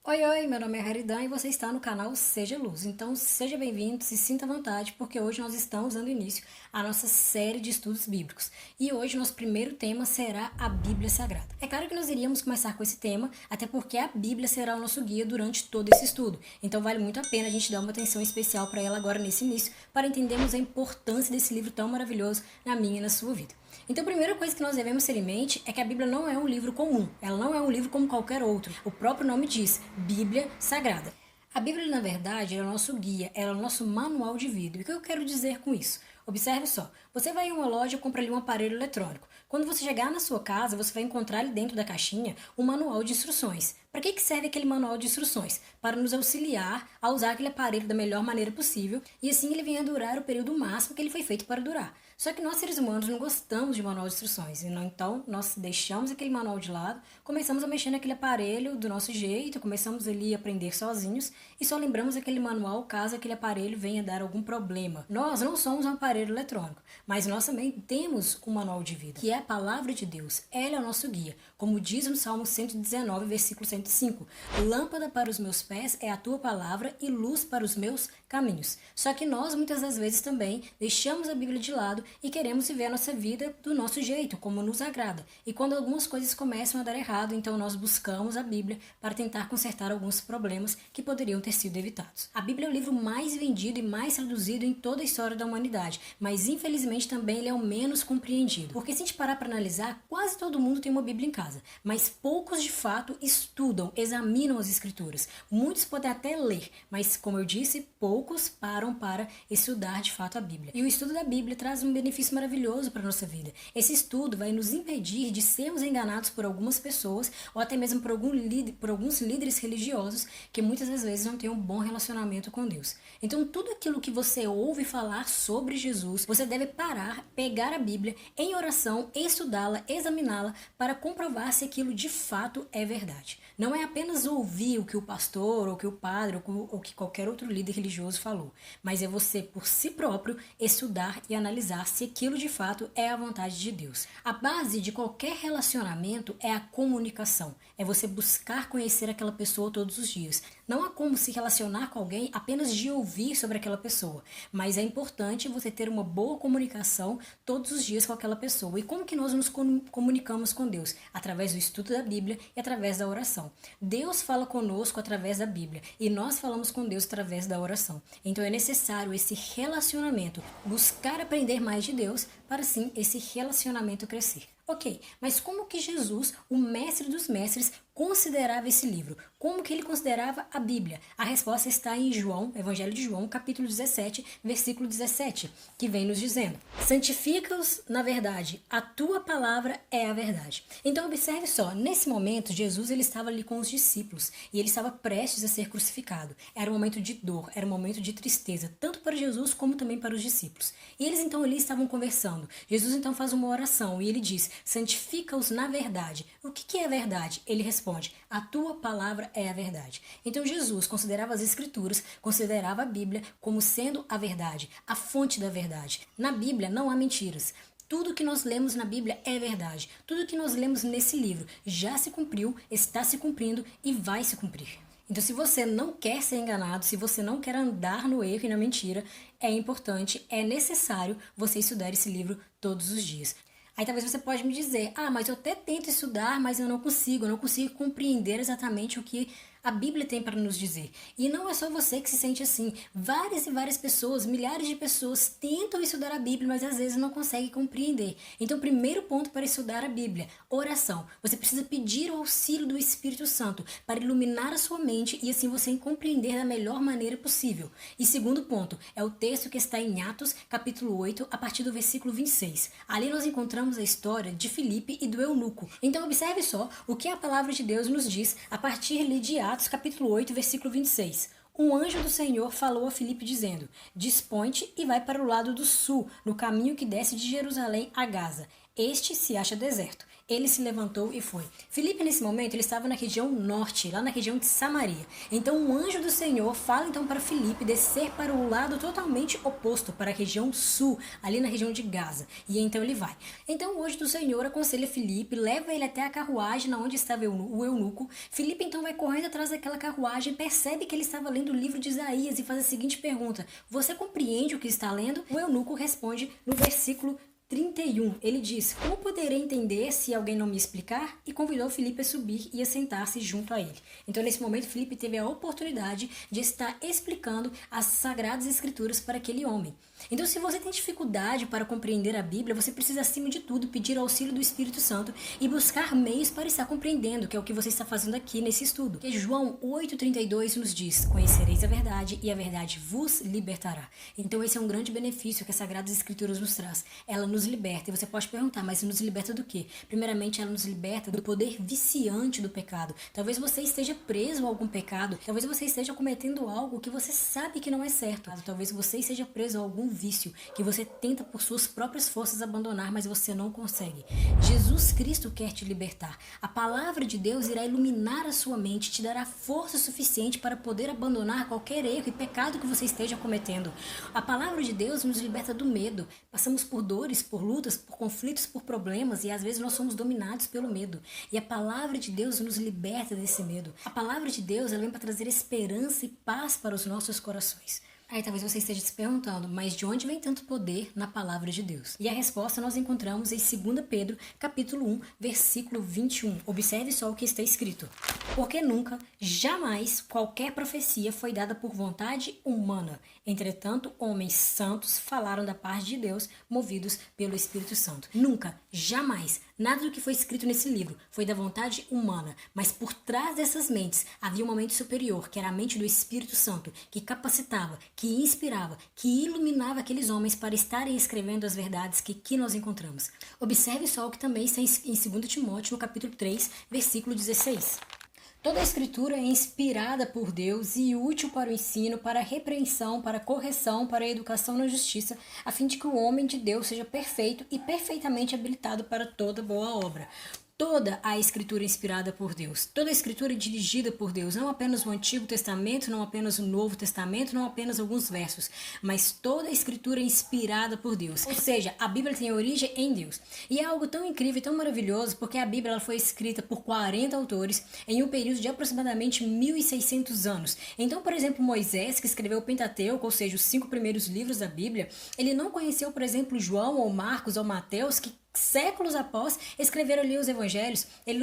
Oi, oi, meu nome é Haridan e você está no canal Seja Luz. Então, seja bem-vindo, se sinta à vontade, porque hoje nós estamos dando início à nossa série de estudos bíblicos. E hoje nosso primeiro tema será a Bíblia Sagrada. É claro que nós iríamos começar com esse tema, até porque a Bíblia será o nosso guia durante todo esse estudo. Então, vale muito a pena a gente dar uma atenção especial para ela agora nesse início, para entendermos a importância desse livro tão maravilhoso na minha e na sua vida. Então, a primeira coisa que nós devemos ter em mente é que a Bíblia não é um livro comum, ela não é um livro como qualquer outro. O próprio nome diz, Bíblia Sagrada. A Bíblia, na verdade, é o nosso guia, ela é o nosso manual de vida. E o que eu quero dizer com isso? Observe só, você vai em uma loja e compra ali um aparelho eletrônico. Quando você chegar na sua casa, você vai encontrar ali dentro da caixinha um manual de instruções. Para que serve aquele manual de instruções? Para nos auxiliar a usar aquele aparelho da melhor maneira possível e assim ele venha durar o período máximo que ele foi feito para durar. Só que nós, seres humanos, não gostamos de manual de instruções, então nós deixamos aquele manual de lado, começamos a mexer naquele aparelho do nosso jeito, começamos ali a aprender sozinhos e só lembramos aquele manual caso aquele aparelho venha dar algum problema. Nós não somos um aparelho eletrônico, mas nós também temos um manual de vida, que é a palavra de Deus. Ela é o nosso guia, como diz no Salmo 119, versículo 105. Lâmpada para os meus pés é a tua palavra e luz para os meus caminhos. Só que nós, muitas das vezes também, deixamos a Bíblia de lado e queremos viver a nossa vida do nosso jeito, como nos agrada. E quando algumas coisas começam a dar errado, então nós buscamos a Bíblia para tentar consertar alguns problemas que poderiam ter sido evitados. A Bíblia é o livro mais vendido e mais traduzido em toda a história da humanidade, mas infelizmente também ele é o menos compreendido. Porque se a gente parar para analisar, quase todo mundo tem uma Bíblia em casa, mas poucos de fato estudam, examinam as escrituras. Muitos podem até ler, mas como eu disse, poucos param para estudar de fato a Bíblia. E o estudo da Bíblia traz um benefício maravilhoso para a nossa vida. Esse estudo vai nos impedir de sermos enganados por algumas pessoas ou até mesmo por alguns líderes religiosos que muitas das vezes não têm um bom relacionamento com Deus. Então, tudo aquilo que você ouve falar sobre Jesus, você deve parar, pegar a Bíblia em oração, estudá-la, examiná-la para comprovar se aquilo de fato é verdade. Não é apenas ouvir o que o pastor, ou o que o padre, ou que qualquer outro líder religioso falou, mas é você, por si próprio, estudar e analisar se aquilo de fato é a vontade de Deus. A base de qualquer relacionamento é a comunicação, é você buscar conhecer aquela pessoa todos os dias. Não há como se relacionar com alguém apenas de ouvir sobre aquela pessoa, mas é importante você ter uma boa comunicação todos os dias com aquela pessoa. E como que nós nos comunicamos com Deus? Através do estudo da Bíblia e através da oração. Deus fala conosco através da Bíblia e nós falamos com Deus através da oração. Então é necessário esse relacionamento, buscar aprender mais de Deus para sim esse relacionamento crescer. Ok, mas como que Jesus, o mestre dos mestres, considerava esse livro? Como que ele considerava a Bíblia? A resposta está em João, Evangelho de João, capítulo 17, versículo 17, que vem nos dizendo: santifica-os na verdade, a tua palavra é a verdade. Então observe só, nesse momento Jesus ele estava ali com os discípulos e ele estava prestes a ser crucificado. Era um momento de dor, era um momento de tristeza, tanto para Jesus como também para os discípulos. E eles então ali estavam conversando. Jesus então faz uma oração e ele diz: santifica-os na verdade. O que é a verdade? Ele responde: a tua palavra é a verdade. Então Jesus considerava as escrituras, considerava a Bíblia como sendo a verdade, a fonte da verdade. Na Bíblia não há mentiras. Tudo que nós lemos na Bíblia é verdade. Tudo que nós lemos nesse livro já se cumpriu, está se cumprindo e vai se cumprir. Então, se você não quer ser enganado, se você não quer andar no erro e na mentira, é importante, é necessário você estudar esse livro todos os dias. Aí talvez você pode me dizer: mas eu até tento estudar, mas eu não consigo compreender exatamente o que a Bíblia tem para nos dizer. E não é só você que se sente assim. Várias e várias pessoas, milhares de pessoas tentam estudar a Bíblia, mas às vezes não conseguem compreender. Então, primeiro ponto para estudar a Bíblia: oração. Você precisa pedir o auxílio do Espírito Santo para iluminar a sua mente e assim você compreender da melhor maneira possível. E segundo ponto, é o texto que está em Atos, capítulo 8, a partir do versículo 26. Ali nós encontramos a história de Filipe e do eunuco. Então, observe só o que a palavra de Deus nos diz a partir de Atos, capítulo 8, versículo 26. Um anjo do Senhor falou a Filipe dizendo: dispõe-te e vai para o lado do sul, no caminho que desce de Jerusalém a Gaza. este se acha deserto. Ele se levantou e foi. Filipe, nesse momento, ele estava na região norte, lá na região de Samaria. Então, um anjo do Senhor fala então para Filipe descer para o lado totalmente oposto, para a região sul, ali na região de Gaza. E então ele vai. Então, o anjo do Senhor aconselha Filipe, leva ele até a carruagem onde estava o eunuco. Filipe então vai correndo atrás daquela carruagem, percebe que ele estava lendo o livro de Isaías e faz a seguinte pergunta: você compreende o que está lendo? O eunuco responde no versículo 31, ele diz: como poderei entender se alguém não me explicar? E convidou Filipe a subir e a sentar-se junto a ele. Então, nesse momento, Filipe teve a oportunidade de estar explicando as Sagradas Escrituras para aquele homem. Então, se você tem dificuldade para compreender a Bíblia, você precisa, acima de tudo, pedir auxílio do Espírito Santo e buscar meios para estar compreendendo, que é o que você está fazendo aqui nesse estudo. Porque João 8,32 nos diz: conhecereis a verdade e a verdade vos libertará. Então, esse é um grande benefício que as Sagradas Escrituras nos traz. Ela nos liberta. E você pode perguntar: mas nos liberta do quê? Primeiramente, ela nos liberta do poder viciante do pecado. Talvez você esteja preso a algum pecado. Talvez você esteja cometendo algo que você sabe que não é certo. Talvez você esteja preso a algum vício que você tenta por suas próprias forças abandonar, mas você não consegue. Jesus Cristo quer te libertar. A palavra de Deus irá iluminar a sua mente, te dará força suficiente para poder abandonar qualquer erro e pecado que você esteja cometendo. A palavra de Deus nos liberta do medo. Passamos por dores, por lutas, por conflitos, por problemas, e às vezes nós somos dominados pelo medo. E a palavra de Deus nos liberta desse medo. A palavra de Deus, ela vem para trazer esperança e paz para os nossos corações. Aí talvez você esteja se perguntando: mas de onde vem tanto poder na palavra de Deus? E a resposta nós encontramos em 2 Pedro, capítulo 1, versículo 21. Observe só o que está escrito: porque nunca, jamais, qualquer profecia foi dada por vontade humana. Entretanto, homens santos falaram da parte de Deus, movidos pelo Espírito Santo. Nunca, jamais, nada do que foi escrito nesse livro foi da vontade humana, mas por trás dessas mentes havia uma mente superior, que era a mente do Espírito Santo, que capacitava, que inspirava, que iluminava aqueles homens para estarem escrevendo as verdades que aqui nós encontramos. Observe só o que também está em 2 Timóteo, no capítulo 3, versículo 16. Toda a Escritura é inspirada por Deus e útil para o ensino, para a repreensão, para a correção, para a educação na justiça, a fim de que o homem de Deus seja perfeito e perfeitamente habilitado para toda boa obra. Toda a Escritura é inspirada por Deus, toda a Escritura é dirigida por Deus, não apenas o Antigo Testamento, não apenas o Novo Testamento, não apenas alguns versos, mas toda a Escritura é inspirada por Deus. Ou seja, a Bíblia tem origem em Deus. E é algo tão incrível e tão maravilhoso, porque a Bíblia ela foi escrita por 40 autores em um período de aproximadamente 1.600 anos. Então, por exemplo, Moisés, que escreveu o Pentateuco, ou seja, os 5 primeiros livros da Bíblia, ele não conheceu, por exemplo, João ou Marcos ou Mateus, que séculos após escreveram ali os evangelhos. Ele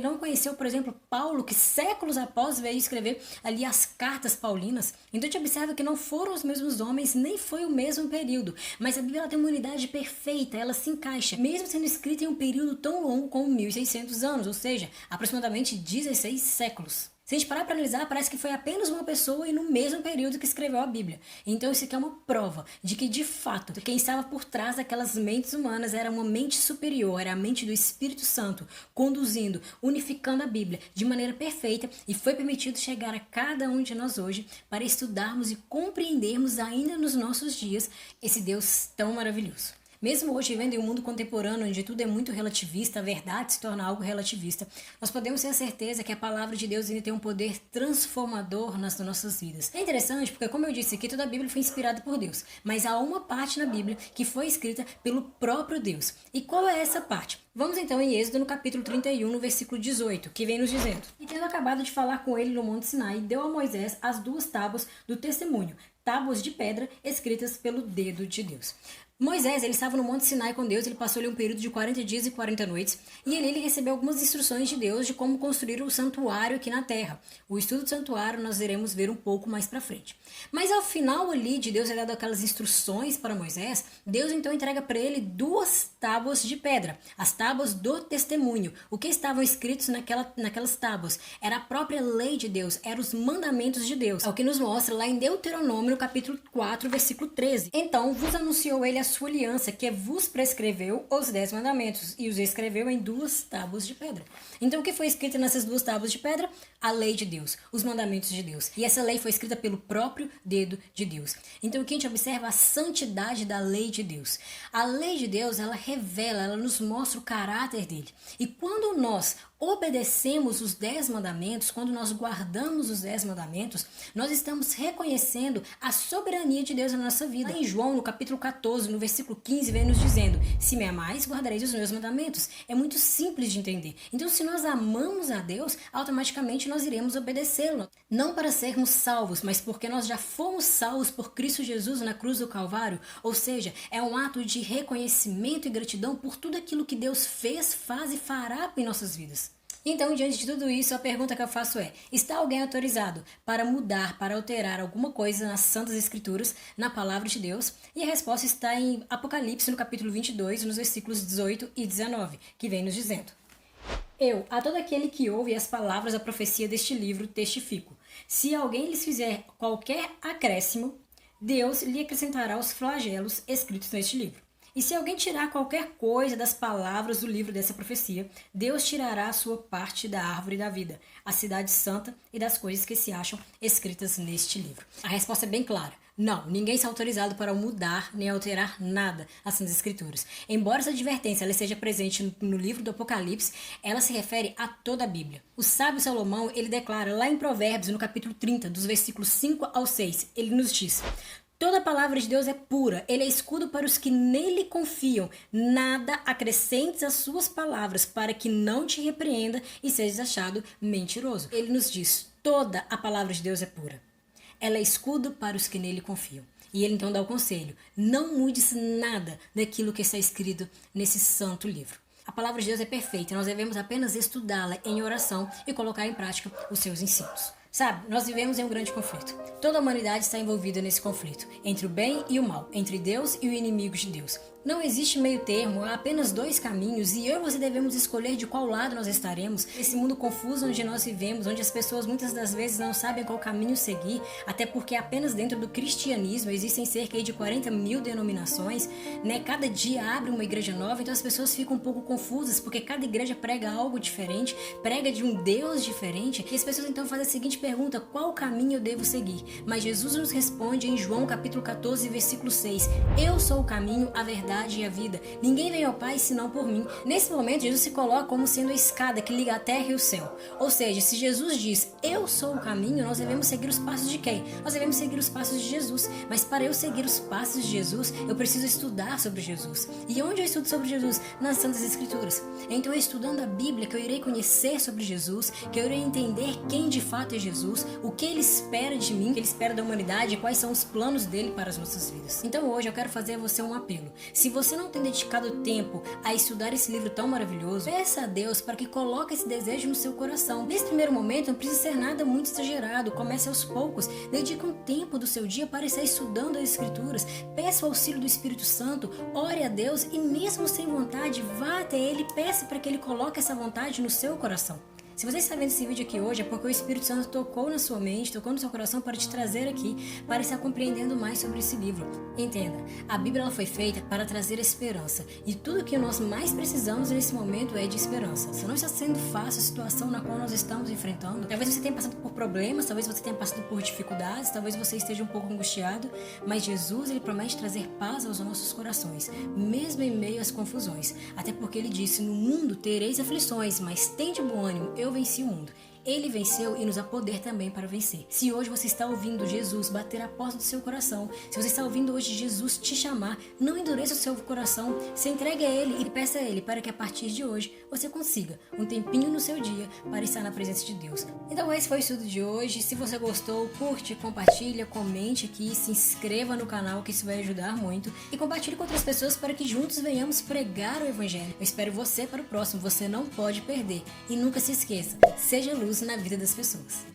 não conheceu, por exemplo, Paulo, que séculos após veio escrever ali as cartas paulinas. Então a gente observa que não foram os mesmos homens, nem foi o mesmo período. Mas a Bíblia ela tem uma unidade perfeita, ela se encaixa, mesmo sendo escrita em um período tão longo como 1.600 anos, ou seja, aproximadamente 16 séculos. Se a gente parar para analisar, parece que foi apenas uma pessoa e no mesmo período que escreveu a Bíblia. Então isso aqui é uma prova de que, de fato, quem estava por trás daquelas mentes humanas era uma mente superior, era a mente do Espírito Santo, conduzindo, unificando a Bíblia de maneira perfeita, e foi permitido chegar a cada um de nós hoje para estudarmos e compreendermos ainda nos nossos dias esse Deus tão maravilhoso. Mesmo hoje, vivendo em um mundo contemporâneo, onde tudo é muito relativista, a verdade se torna algo relativista, nós podemos ter a certeza que a palavra de Deus ainda tem um poder transformador nas nossas vidas. É interessante porque, como eu disse aqui, toda a Bíblia foi inspirada por Deus, mas há uma parte na Bíblia que foi escrita pelo próprio Deus. E qual é essa parte? Vamos então em Êxodo, no capítulo 31, no versículo 18, que vem nos dizendo: e tendo acabado de falar com ele no Monte Sinai, deu a Moisés as 2 tábuas do testemunho, tábuas de pedra escritas pelo dedo de Deus. Moisés, ele estava no Monte Sinai com Deus, ele passou ali um período de 40 dias e 40 noites, e ele recebeu algumas instruções de Deus de como construir o santuário aqui na terra. O estudo do santuário nós iremos ver um pouco mais para frente. Mas ao final ali de Deus ter dado aquelas instruções para Moisés, Deus então entrega para ele 2 tábuas de pedra, as tábuas do testemunho. O que estavam escritos naquelas tábuas? Era a própria lei de Deus, eram os mandamentos de Deus. É o que nos mostra lá em Deuteronômio, no capítulo 4, versículo 13. Então vos anunciou ele a sua aliança, que vos prescreveu os 10 mandamentos, e os escreveu em 2 tábuas de pedra. Então, o que foi escrito nessas 2 tábuas de pedra? A lei de Deus, os mandamentos de Deus. E essa lei foi escrita pelo próprio dedo de Deus. Então, aqui a gente observa a santidade da lei de Deus. A lei de Deus, ela revela, ela nos mostra o caráter dele. E quando nós obedecemos os 10 mandamentos, quando nós guardamos os 10 mandamentos, nós estamos reconhecendo a soberania de Deus na nossa vida. Lá em João, no capítulo 14, no versículo 15, vem nos dizendo: se me amais, guardareis os meus mandamentos. É muito simples de entender. Então, se nós amamos a Deus, automaticamente nós iremos obedecê-lo. Não para sermos salvos, mas porque nós já fomos salvos por Cristo Jesus na cruz do Calvário. Ou seja, é um ato de reconhecimento e gratidão por tudo aquilo que Deus fez, faz e fará em nossas vidas. Então, diante de tudo isso, a pergunta que eu faço é: está alguém autorizado para mudar, para alterar alguma coisa nas Santas Escrituras, na Palavra de Deus? E a resposta está em Apocalipse, no capítulo 22, nos versículos 18 e 19, que vem nos dizendo: eu, a todo aquele que ouve as palavras da profecia deste livro, testifico. Se alguém lhes fizer qualquer acréscimo, Deus lhe acrescentará os flagelos escritos neste livro. E se alguém tirar qualquer coisa das palavras do livro dessa profecia, Deus tirará a sua parte da árvore da vida, a cidade santa e das coisas que se acham escritas neste livro. A resposta é bem clara. Não, ninguém está autorizado para mudar nem alterar nada nas Santas Escrituras. Embora essa advertência ela esteja presente no livro do Apocalipse, ela se refere a toda a Bíblia. O sábio Salomão, ele declara lá em Provérbios, no capítulo 30, dos versículos 5 ao 6, ele nos diz: toda a palavra de Deus é pura, ele é escudo para os que nele confiam. Nada acrescentes às suas palavras, para que não te repreenda e sejas achado mentiroso. Ele nos diz: toda a palavra de Deus é pura. Ela é escudo para os que nele confiam. E ele então dá o conselho: não mudes nada daquilo que está escrito nesse santo livro. A palavra de Deus é perfeita, nós devemos apenas estudá-la em oração e colocar em prática os seus ensinos. Sabe, nós vivemos em um grande conflito. Toda a humanidade está envolvida nesse conflito, entre o bem e o mal, entre Deus e o inimigo de Deus. Não existe meio termo, há apenas 2 caminhos e eu e você devemos escolher de qual lado nós estaremos. Esse mundo confuso onde nós vivemos, onde as pessoas muitas das vezes não sabem qual caminho seguir, até porque apenas dentro do cristianismo existem cerca de 40 mil denominações, né? Cada dia abre uma igreja nova, então as pessoas ficam um pouco confusas, porque cada igreja prega algo diferente, prega de um Deus diferente, e as pessoas então fazem a seguinte pergunta: qual caminho eu devo seguir? Mas Jesus nos responde em João capítulo 14, versículo 6: eu sou o caminho, a verdade e a vida. Ninguém vem ao Pai senão por mim. Nesse momento, Jesus se coloca como sendo a escada que liga a terra e o céu. Ou seja, se Jesus diz: eu sou o caminho, nós devemos seguir os passos de quem? Nós devemos seguir os passos de Jesus. Mas para eu seguir os passos de Jesus, eu preciso estudar sobre Jesus. E onde eu estudo sobre Jesus? Nas Santas Escrituras. Então é estudando a Bíblia que eu irei conhecer sobre Jesus, que eu irei entender quem de fato é Jesus, o que Ele espera de mim, o que Ele espera da humanidade e quais são os planos dele para as nossas vidas. Então hoje eu quero fazer a você um apelo. Se você não tem dedicado tempo a estudar esse livro tão maravilhoso, peça a Deus para que coloque esse desejo no seu coração. Nesse primeiro momento não precisa ser nada muito exagerado, comece aos poucos, dedique um tempo do seu dia para estar estudando as Escrituras, peça o auxílio do Espírito Santo, ore a Deus e mesmo sem vontade, vá até Ele e peça para que Ele coloque essa vontade no seu coração. Se você está vendo esse vídeo aqui hoje é porque o Espírito Santo tocou na sua mente, tocou no seu coração para te trazer aqui, para estar compreendendo mais sobre esse livro. Entenda, a Bíblia ela foi feita para trazer esperança e tudo que nós mais precisamos nesse momento é de esperança. Se não está sendo fácil a situação na qual nós estamos enfrentando, talvez você tenha passado por problemas, talvez você tenha passado por dificuldades, talvez você esteja um pouco angustiado, mas Jesus ele promete trazer paz aos nossos corações, mesmo em meio às confusões. Até porque ele disse: no mundo tereis aflições, mas tende bom ânimo, eu venci o mundo. Ele venceu e nos dá poder também para vencer. Se hoje você está ouvindo Jesus bater a porta do seu coração, se você está ouvindo hoje Jesus te chamar, não endureça o seu coração, se entregue a Ele e peça a Ele para que a partir de hoje você consiga um tempinho no seu dia para estar na presença de Deus. Então esse foi o estudo de hoje. Se você gostou, curte, compartilha, comente aqui, se inscreva no canal que isso vai ajudar muito e compartilhe com outras pessoas para que juntos venhamos pregar o Evangelho. Eu espero você para o próximo, você não pode perder. E nunca se esqueça, seja luz na vida das pessoas.